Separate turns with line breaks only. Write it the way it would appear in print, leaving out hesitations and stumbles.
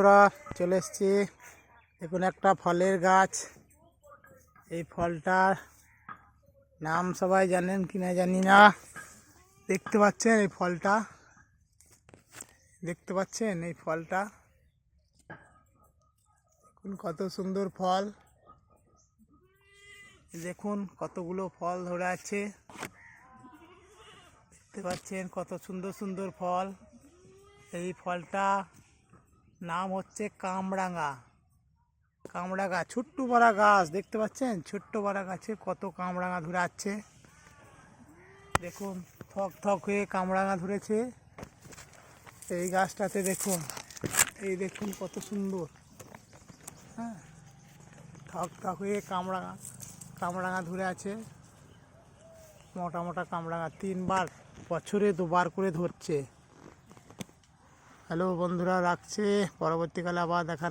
বন্ধুরা, চলে এসেছি। দেখুন একটা ফলের গাছ। এই ফলটার নাম সবাই জানেন কিনা জানি না। দেখতে পাচ্ছেন এই ফলটা, দেখতে পাচ্ছেন এই ফলটা, দেখুন কত সুন্দর ফল। দেখুন কতগুলো ফল ধরে আছে, দেখতে পাচ্ছেন কত সুন্দর সুন্দর ফল। এই ফলটা নাম হচ্ছে কামরাঙা। কামরাঙা ছোট্ট বড়া গাছ, দেখতে পাচ্ছেন ছোট্ট বড়া গাছে কত কামরাঙা ধরে আছে। দেখুন থক থক হয়ে কামরাঙা ধরেছে এই গাছটাতে। দেখুন এই দেখুন কত সুন্দর, হ্যাঁ, থক থক হয়ে কামরাঙা ধরে আছে। মোটা মোটা কামরাঙা, 3বার বছরে 2বার করে ধরছে। হ্যালো বন্ধুরা, রাখছে, পরবর্তীকালে আবার দেখা।